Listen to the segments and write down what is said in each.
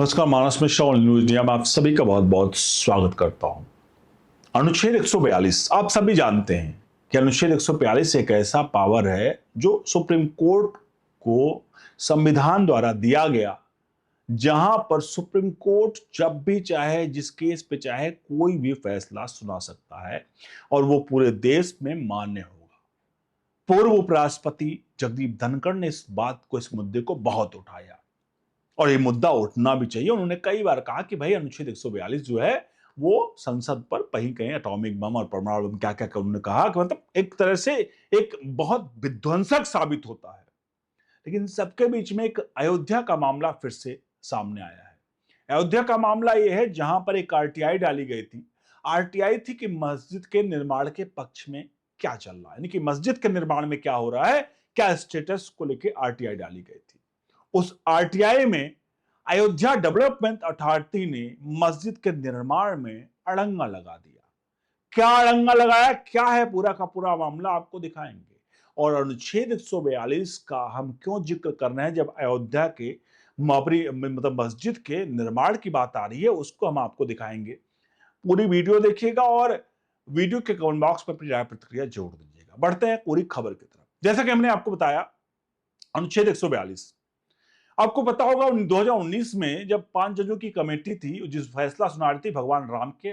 नमस्कार, मानस मिश्रा और news India में आप सभी का बहुत बहुत स्वागत करता हूं। अनुच्छेद 142 आप सभी जानते हैं कि अनुच्छेद 142 एक ऐसा पावर है जो सुप्रीम कोर्ट को संविधान द्वारा दिया गया, जहां पर सुप्रीम कोर्ट जब भी चाहे जिस केस पे चाहे कोई भी फैसला सुना सकता है और वो पूरे देश में मान्य होगा। पूर्व उपराष्ट्रपति जगदीप धनखड़ ने इस मुद्दे को बहुत उठाया और ये मुद्दा उठना भी चाहिए। उन्होंने कई बार कहा कि भाई अनुच्छेद 142 जो है वो संसद पर कहीं कहीं एटॉमिक बम और परमाणु बम क्या क्या उन्होंने कहा कि मतलब एक तरह से एक बहुत विध्वंसक साबित होता है। लेकिन सबके बीच में एक अयोध्या का मामला फिर से सामने आया है। अयोध्या का मामला यह है जहां पर एक आरटीआई डाली गई थी। आरटीआई थी कि मस्जिद के निर्माण के पक्ष में क्या चल रहा है, यानी कि मस्जिद के निर्माण में क्या हो रहा है, क्या स्टेटस को लेकर आरटीआई डाली गई थी। उस आरटीआई में अयोध्या डेवलपमेंट अथॉरिटी ने मस्जिद के निर्माण में अड़ंगा लगा दिया। क्या अड़ंगा लगाया, क्या है पूरा का पूरा मामला आपको दिखाएंगे। और अनुच्छेद 142 का हम क्यों जिक्र कर रहे हैं जब अयोध्या के बाबरी मतलब मस्जिद के निर्माण की बात आ रही है, उसको हम आपको दिखाएंगे। पूरी वीडियो देखिएगा और वीडियो के कमेंट बॉक्स में अपनी राय प्रतिक्रिया जोड़ दीजिएगा। बढ़ते हैं पूरी खबर की तरफ। जैसा कि हमने आपको बताया, अनुच्छेद 142 आपको पता होगा 2019 में जब 5 जजों की कमेटी थी जिस फैसला सुना रही थी भगवान राम के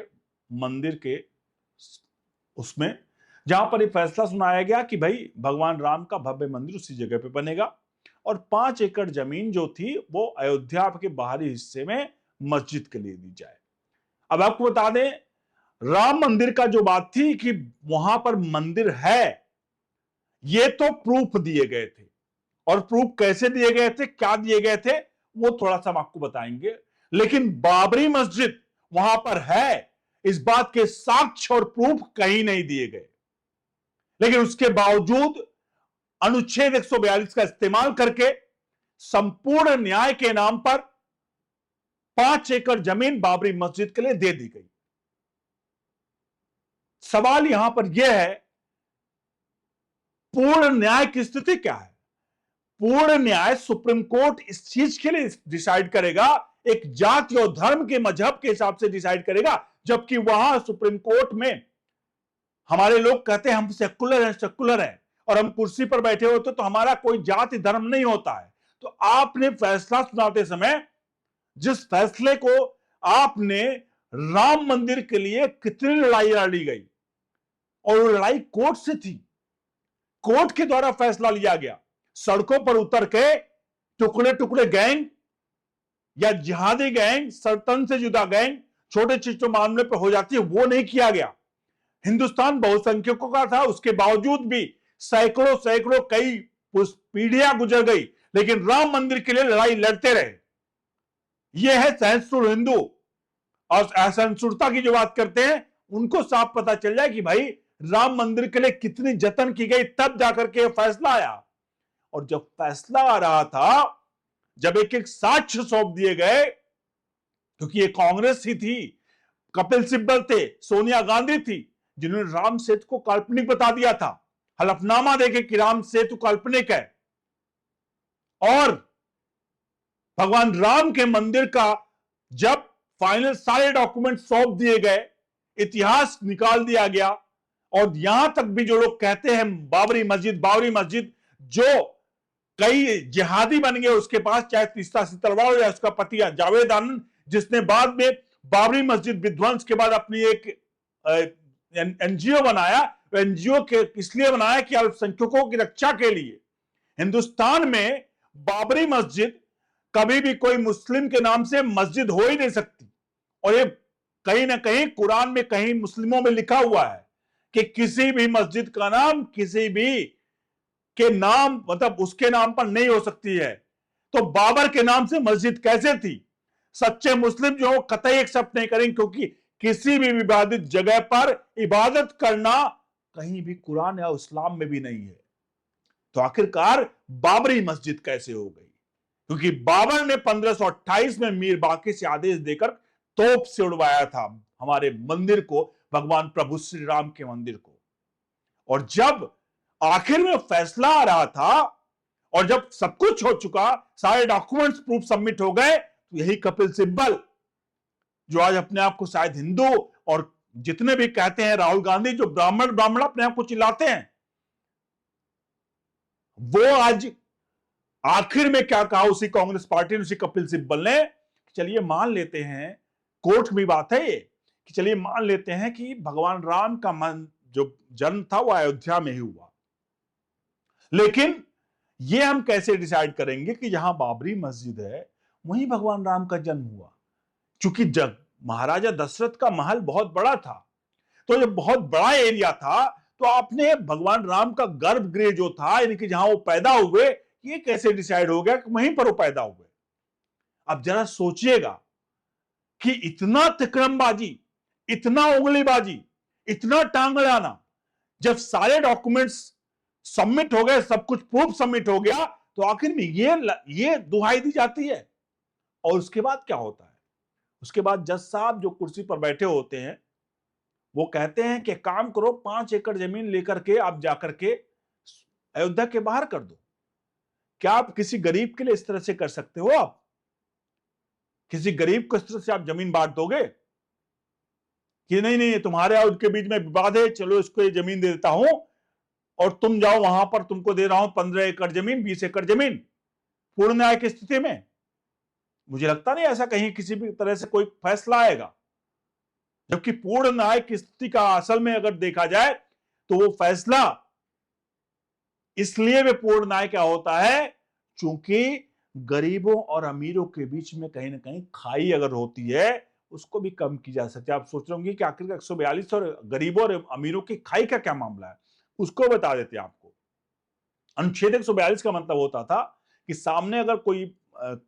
मंदिर के उसमें, जहां पर यह फैसला सुनाया गया कि भाई भगवान राम का भव्य मंदिर उसी जगह पे बनेगा और 5 एकड़ जमीन जो थी वो अयोध्या के बाहरी हिस्से में मस्जिद के लिए दी जाए। अब आपको बता दें, राम मंदिर का जो बात थी कि वहां पर मंदिर है, ये तो प्रूफ दिए गए थे। और प्रूफ कैसे दिए गए थे, क्या दिए गए थे, वो थोड़ा सा हम आपको बताएंगे। लेकिन बाबरी मस्जिद वहां पर है, इस बात के साक्ष्य और प्रूफ कहीं नहीं दिए गए। लेकिन उसके बावजूद अनुच्छेद 142 का इस्तेमाल करके संपूर्ण न्याय के नाम पर 5 एकड़ जमीन बाबरी मस्जिद के लिए दे दी गई। सवाल यहां पर यह है, पूर्ण न्याय की स्थिति क्या है। पूर्ण न्याय सुप्रीम कोर्ट इस चीज के लिए डिसाइड करेगा, एक जाति और धर्म के मजहब के हिसाब से डिसाइड करेगा, जबकि वहां सुप्रीम कोर्ट में हमारे लोग कहते हैं हम सेकुलर हैं और हम कुर्सी पर बैठे होते तो हमारा कोई जाति धर्म नहीं होता है। तो आपने फैसला सुनाते समय जिस फैसले को आपने राम मंदिर के लिए कितनी लड़ाई लड़ी गई और वो लड़ाई कोर्ट से थी, कोर्ट के द्वारा फैसला लिया गया। सड़कों पर उतर के टुकड़े टुकड़े गैंग या जिहादी गैंग, सरतन से जुदा गैंग छोटे छोटे मामले पर हो जाती है, वो नहीं किया गया। हिंदुस्तान बहुसंख्यकों का था, उसके बावजूद भी सैकड़ों सैकड़ों कई पीढ़ियां गुजर गई, लेकिन राम मंदिर के लिए लड़ाई लड़ते रहे। यह है सहिष्णु हिंदू। और असहिष्णुता की जो बात करते हैं उनको साफ पता चल जाए कि भाई राम मंदिर के लिए कितनी जतन की गई, तब जाकर के फैसला आया। और जब फैसला आ रहा था, जब एक एक साक्ष्य सौंप दिए गए, क्योंकि ये कांग्रेस ही थी, कपिल सिब्बल थे, सोनिया गांधी थी, जिन्होंने राम सेतु को काल्पनिक बता दिया था, हलफनामा देके कि राम सेतु काल्पनिक है। और भगवान राम के मंदिर का जब फाइनल सारे डॉक्यूमेंट सौंप दिए गए, इतिहास निकाल दिया गया, और यहां तक भी जो लोग कहते हैं बाबरी मस्जिद जो कई जिहादी बन गए उसके पास, चाहे तीस्ता सितरवाल या उसका पति जावेद आनंद, जिसने बाद में बाबरी मस्जिद विध्वंस के बाद अपनी एक एनजीओ बनाया। एनजीओ के इसलिए बनाया कि अल्पसंख्यकों की रक्षा के लिए। हिंदुस्तान में बाबरी मस्जिद कभी भी कोई मुस्लिम के नाम से मस्जिद हो ही नहीं सकती। और ये कहीं ना कहीं कुरान में, कहीं मुस्लिमों में लिखा हुआ है कि किसी भी मस्जिद का नाम किसी भी के नाम मतलब उसके नाम पर नहीं हो सकती है। तो बाबर के नाम से मस्जिद कैसे थी? सच्चे मुस्लिम जो कतई एक्सेप्ट नहीं करेंगे, क्योंकि किसी भी विवादित जगह पर इबादत करना कहीं भी कुरान या इस्लाम में भी नहीं है। तो आखिरकार बाबरी मस्जिद कैसे हो गई? क्योंकि बाबर ने 1528 में मीर बाकी से आदेश देकर तोप से उड़वाया था हमारे मंदिर को, भगवान प्रभु श्री राम के मंदिर को। और जब आखिर में फैसला आ रहा था और जब सब कुछ हो चुका, सारे डॉक्यूमेंट्स प्रूफ सबमिट हो गए, तो यही कपिल सिब्बल जो आज अपने आप को शायद हिंदू, और जितने भी कहते हैं राहुल गांधी जो ब्राह्मण ब्राह्मण अपने आप को चिल्लाते हैं, वो आज आखिर में क्या कहा उसी कांग्रेस पार्टी ने, उसी कपिल सिब्बल ने, चलिए मान लेते हैं, कोर्ट में बात है ये, कि चलिए मान लेते हैं कि भगवान राम का मन जो जन्म था वो अयोध्या में ही हुआ, लेकिन ये हम कैसे डिसाइड करेंगे कि जहां बाबरी मस्जिद है वहीं भगवान राम का जन्म हुआ? क्योंकि जब महाराजा दशरथ का महल बहुत बड़ा था, तो जब बहुत बड़ा एरिया था, तो आपने भगवान राम का गर्भगृह जो था, यानी कि जहां वो पैदा हुए, ये कैसे डिसाइड हो गया कि वहीं पर वो पैदा हुए? अब जरा सोचिएगा कि इतना तिकड़मबाजी, इतना उंगलीबाजी, इतना टांग अड़ाना, जब सारे डॉक्यूमेंट्स सबमिट हो गए, सब कुछ प्रूफ सबमिट हो गया, तो आखिर में ये दुहाई दी जाती है। और उसके बाद क्या होता है? उसके बाद जज साहब जो कुर्सी पर बैठे होते हैं, वो कहते हैं कि काम करो, 5 एकड़ जमीन लेकर के आप जाकर के अयोध्या के बाहर कर दो। क्या आप किसी गरीब के लिए इस तरह से कर सकते हो? आप किसी गरीब को इस तरह से आप जमीन बांट दोगे कि नहीं नहीं तुम्हारे और उनके बीच में विवाद है, चलो इसको ये जमीन दे देता हूं और तुम जाओ वहां पर, तुमको दे रहा हूं 15 एकड़ जमीन, 20 एकड़ जमीन, पूर्ण न्याय की स्थिति में? मुझे लगता नहीं ऐसा कहीं किसी भी तरह से कोई फैसला आएगा। जबकि पूर्ण न्याय की स्थिति का असल में अगर देखा जाए तो वो फैसला इसलिए वे पूर्ण न्याय क्या होता है, चूंकि गरीबों और अमीरों के बीच में कहीं ना कहीं खाई अगर होती है, उसको भी कम की जा सकती है। आप सोच रहे होंगे कि आखिर 142 और गरीबों और अमीरों की खाई का क्या मामला है, उसको बता देते हैं आपको। अनुच्छेद 142 का मतलब होता था कि सामने अगर कोई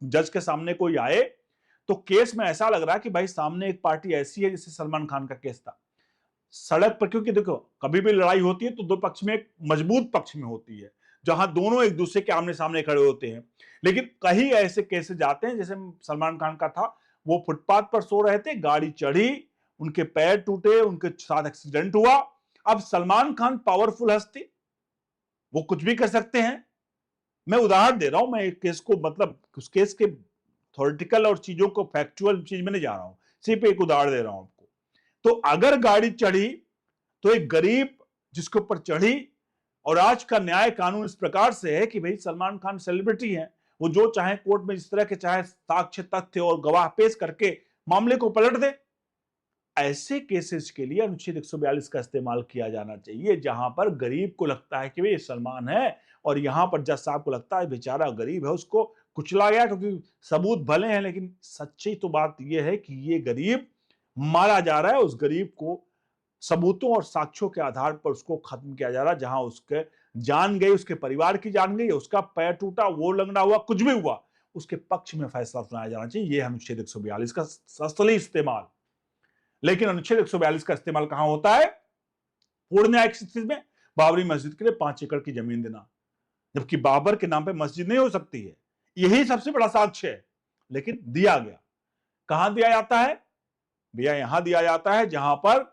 जज के सामने कोई आए, तो केस में ऐसा लग रहा है कि भाई सामने एक पार्टी ऐसी है, जैसे सलमान खान का केस था सड़क पर, क्योंकि देखो कभी भी लड़ाई होती है तो दो पक्ष में, एक मजबूत पक्ष में होती है जहां दोनों एक दूसरे के आमने सामने खड़े होते हैं। लेकिन कई ऐसे केसेस जाते हैं, जैसे सलमान खान का था, वो फुटपाथ पर सो रहे थे, गाड़ी चढ़ी, उनके पैर टूटे, उनके साथ एक्सीडेंट हुआ। अब सलमान खान पावरफुल हस्ती, वो कुछ भी कर सकते हैं। मैं उदाहरण दे रहा हूं, मैं एक केस को, मतलब उस केस के थ्योरेटिकल और चीजों को फैक्चुअल चीज में नहीं जा रहा हूं, सिर्फ एक उदाहरण दे रहा हूं आपको। तो अगर गाड़ी चढ़ी तो एक गरीब जिसके ऊपर चढ़ी, और आज का न्याय कानून इस प्रकार से है कि भाई सलमान खान सेलिब्रिटी हैं, वो जो चाहे कोर्ट में जिस तरह के चाहे साक्ष्य तथ्य और गवाह पेश करके मामले को पलट दे। ऐसे केसेस के लिए अनुच्छेद 142 का इस्तेमाल किया जाना चाहिए, जहां पर गरीब को लगता है कि भाई सलमान है, और यहां पर जज साहब को लगता है बेचारा गरीब है, उसको कुचला गया, क्योंकि सबूत भले हैं, लेकिन सच्ची तो बात यह है कि ये गरीब मारा जा रहा है, उस गरीब को सबूतों और साक्ष्यों के आधार पर उसको खत्म किया जा रहा है। जहां उसके जान गई, उसके परिवार की जान गई, उसका पैर टूटा, वो लंगड़ा हुआ, कुछ भी हुआ, उसके पक्ष में फैसला सुनाया जाना चाहिए। यह अनुच्छेद 142 का असली इस्तेमाल। लेकिन अनुच्छेद 142 का इस्तेमाल कहां होता है? पूर्ण न्याय की स्थिति में बाबरी मस्जिद के लिए 5 एकड़ की जमीन देना, जबकि बाबर के नाम पे मस्जिद नहीं हो सकती है। यही सबसे बड़ा साक्ष्य है, लेकिन दिया गया। कहां दिया जाता है भैया? यहां दिया जाता है जहां पर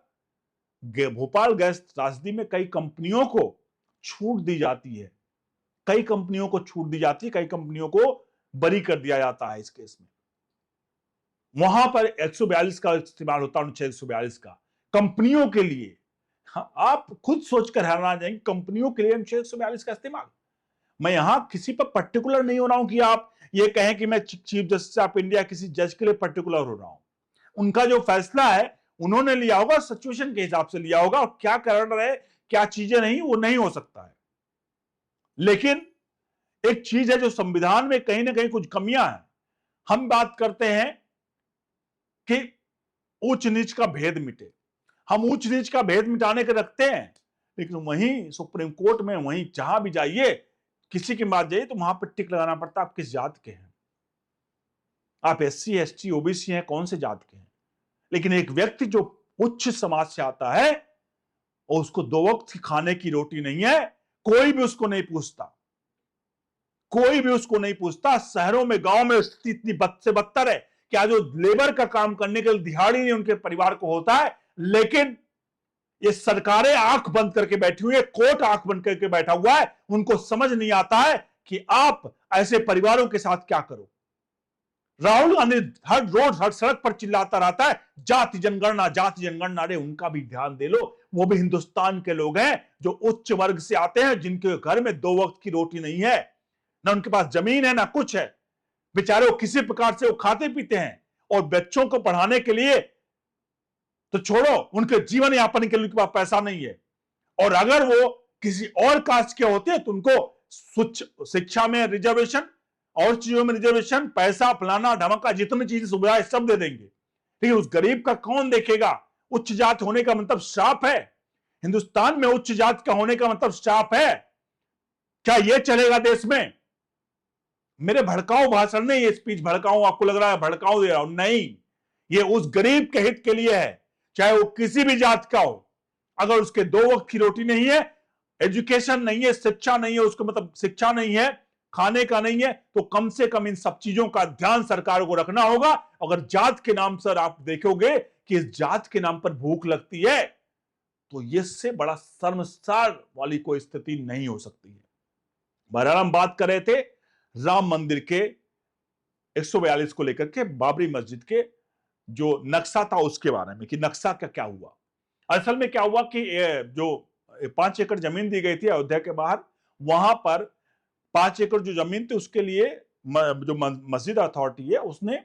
भोपाल गैस त्रासदी में कई कंपनियों को छूट दी जाती है, कई कंपनियों को छूट दी जाती है, कई कंपनियों को बरी कर दिया जाता है। इस केस में वहां पर 142 का इस्तेमाल होता है, अनुच्छेद 142 का कंपनियों के लिए। हाँ, आप खुद सोचकर हैरान आ जाएंगे, कंपनियों के लिए अनुच्छेद 142 का इस्तेमाल। मैं यहां किसी पर पर्टिकुलर नहीं हो रहा हूं कि आप ये कहें कि मैं चीफ जस्टिस ऑफ इंडिया किसी जज के लिए पर्टिकुलर हो रहा हूं। उनका जो फैसला है उन्होंने लिया होगा, सिचुएशन के हिसाब से लिया होगा, और क्या कारण रहे, क्या चीजें नहीं, वो नहीं हो सकता है। लेकिन एक चीज है जो संविधान में कहीं ना कहीं कुछ कमियां हैं। हम बात करते हैं कि उच्च नीच का भेद मिटे, हम उच्च नीच का भेद मिटाने के रखते हैं, लेकिन वहीं सुप्रीम कोर्ट में, वहीं जहां भी जाइए, किसी की बात जाइए तो वहां पर टिक लगाना पड़ता है, आप किस जात के हैं, आप SC ST OBC हैं, कौन से जात के हैं। लेकिन एक व्यक्ति जो उच्च समाज से आता है और उसको 2 वक्त की खाने की रोटी नहीं है, कोई भी उसको नहीं पूछता, कोई भी उसको नहीं पूछता। शहरों में, गांव में स्थिति इतनी बद से बदतर है कि आज जो लेबर का काम करने के लिए दिहाड़ी नहीं उनके परिवार को होता है, लेकिन ये सरकारें आंख बंद करके बैठी हुई है, कोर्ट आंख बंद करके बैठा हुआ है। उनको समझ नहीं आता है कि आप ऐसे परिवारों के साथ क्या करो। राहुल गांधी हर रोड हर सड़क पर चिल्लाता रहता है जाति जनगणना जाति जनगणना। अरे उनका भी ध्यान दे लो, वो भी हिंदुस्तान के लोग हैं जो उच्च वर्ग से आते हैं, जिनके घर में 2 वक्त की रोटी नहीं है, ना उनके पास जमीन है ना कुछ है। बेचारे वो किसी प्रकार से वो खाते पीते हैं, और बच्चों को पढ़ाने के लिए तो छोड़ो, उनके जीवन यापन के लिए उनके पास पैसा नहीं है। और अगर वो किसी और कास्ट के होते तो उनको शिक्षा में रिजर्वेशन और चीजों में रिजर्वेशन, पैसा फलाना ढमका जितनी चीज सुविधा सब दे देंगे। लेकिन उस गरीब का कौन देखेगा? उच्च जात होने का मतलब श्राप है। हिंदुस्तान में उच्च जात का होने का मतलब श्राप है। क्या यह चलेगा देश में? मेरे भड़काऊ भाषण नहीं, ये स्पीच भड़काऊ आपको लग रहा है भड़काऊ दे रहा हूं, नहीं, ये उस गरीब के हित के लिए है, चाहे वो किसी भी जात का हो। अगर उसके 2 वक्त की रोटी नहीं है, एजुकेशन नहीं है, शिक्षा नहीं है, उसको मतलब शिक्षा नहीं है, खाने का नहीं है, तो कम से कम इन सब चीजों का ध्यान सरकार को रखना होगा। अगर जात के नाम पर आप देखोगे कि इस जात के नाम पर भूख लगती है, तो इससे बड़ा शर्मसार वाली कोई स्थिति नहीं हो सकती है। बहरहाल हम बात कर रहे थे राम मंदिर के 142 को लेकर के, बाबरी मस्जिद के जो नक्शा था उसके बारे में, कि नक्शा का क्या हुआ। असल में क्या हुआ कि जो 5 एकड़ जमीन दी गई थी अयोध्या के बाहर, वहां पर 5 एकड़ जो जमीन थी उसके लिए जो मस्जिद अथॉरिटी है उसने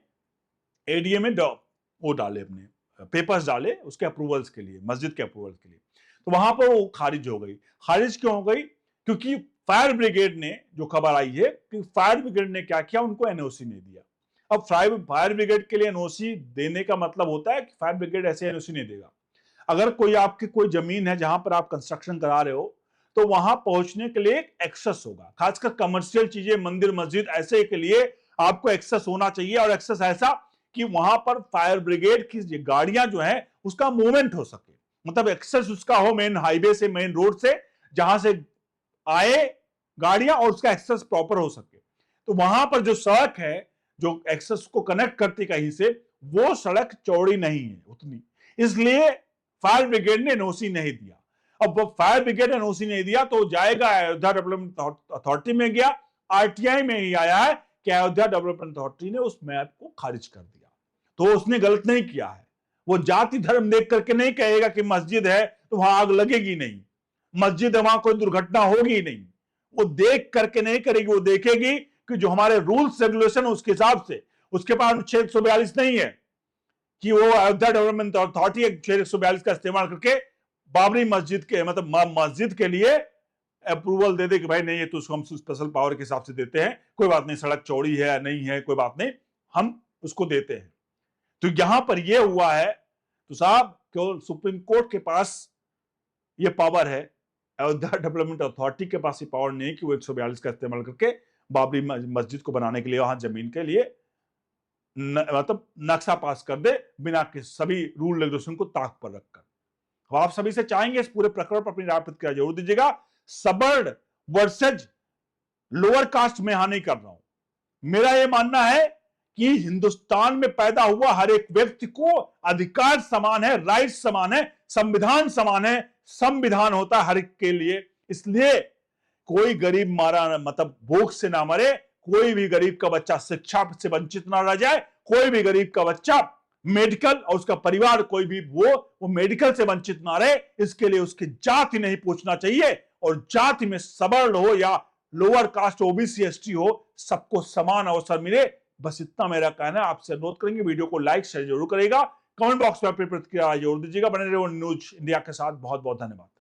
एडीए में वो डाले, अपने पेपर्स डाले उसके अप्रूवल्स के लिए, मस्जिद के अप्रूवल्स के लिए। तो वहां पर वो खारिज हो गई। खारिज क्यों हो गई? क्योंकि फायर ब्रिगेड ने, जो खबर आई है कि फायर ब्रिगेड ने क्या किया, उनको एनओसी नहीं दिया। अब फायर ब्रिगेड के लिए एनओसी देने का मतलब होता है कि फायर ब्रिगेड ऐसे एनओसी नहीं देगा। अगर कोई आपकी कोई जमीन है जहां पर आप कंस्ट्रक्शन करा रहे हो, तो वहां पहुंचने के लिए एक एक्सेस होगा, खासकर कमर्शियल चीजें, मंदिर मस्जिद ऐसे के लिए आपको एक्सेस होना चाहिए। और एक्सेस ऐसा कि वहां पर फायर ब्रिगेड की गाड़ियां जो है उसका मूवमेंट हो सके, मतलब एक्सेस उसका हो मेन हाईवे से, मेन रोड से, जहां से आए गाड़ियां और उसका एक्सेस प्रॉपर हो सके। तो वहां पर जो सड़क है जो एक्सेस को कनेक्ट करती कहीं से, वो सड़क चौड़ी नहीं है उतनी, इसलिए फायर ब्रिगेड ने एनओसी नहीं दिया। अब फायर ब्रिगेड ने एनओसी नहीं दिया तो जाएगा अयोध्या डेवलपमेंट अथॉरिटी में, गया आरटीआई में ही आया है कि अयोध्या डेवलपमेंट अथॉरिटी ने उस मैप को खारिज कर दिया। तो उसने गलत नहीं किया है। वो जाति धर्म देख करके नहीं कहेगा कि मस्जिद है तो वहां आग लगेगी नहीं, मस्जिद है वहां कोई दुर्घटना होगी नहीं, वो देख करके नहीं करेगी। वो देखेगी कि जो हमारे रूल्स रेगुलेशन उसके हिसाब से, उसके पास अनुच्छेद 142 नहीं है कि वो अयोध्या डेवलपमेंट अथॉरिटी अनुच्छेद 142 का इस्तेमाल करके बाबरी मस्जिद के, मतलब मस्जिद के लिए अप्रूवल दे दे कि भाई नहीं ये तो उसको हम स्पेशल पावर के हिसाब से देते हैं, कोई बात नहीं, सड़क चौड़ी है या नहीं है कोई बात नहीं, हम उसको देते हैं। तो यहां पर यह हुआ है। तो साहब केवल सुप्रीम कोर्ट के पास ये पावर है, अयोध्या डेवलपमेंट अथॉरिटी के पास ये पावर नहीं कि वो 142 का इस्तेमाल करके बाबरी मस्जिद को बनाने के लिए, वहां जमीन के लिए मतलब नक्शा पास कर दे बिना के सभी रूल रेगुलेशन को ताक पर रखकर। आप सभी से चाहेंगे इस पूरे प्रकरण पर अपनी राय प्रतिक्रिया जरूर दीजिएगा। सबर्ड वर्सेज लोअर कास्ट में यहां नहीं कर रहा हूं। मेरा यह मानना है कि हिंदुस्तान में पैदा हुआ हर एक व्यक्ति को अधिकार समान है, राइट समान है, संविधान समान है, संविधान होता है हर एक के लिए। इसलिए कोई गरीब मारा मतलब भूख से ना मरे, कोई भी गरीब का बच्चा शिक्षा से वंचित ना रह जाए, कोई भी गरीब का बच्चा मेडिकल और उसका परिवार कोई भी वो मेडिकल से वंचित ना रहे, इसके लिए उसकी जाति नहीं पूछना चाहिए। और जाति में सवर्ण हो या लोअर कास्ट ओबीसी एसटी हो, सबको समान अवसर मिले, बस इतना मेरा कहना है। आपसे अनुरोध करेंगे वीडियो को लाइक शेयर जरूर करेगा, कमेंट बॉक्स में अपनी प्रतिक्रिया जरूर दीजिएगा। बने रहो न्यूज इंडिया के साथ। बहुत बहुत धन्यवाद।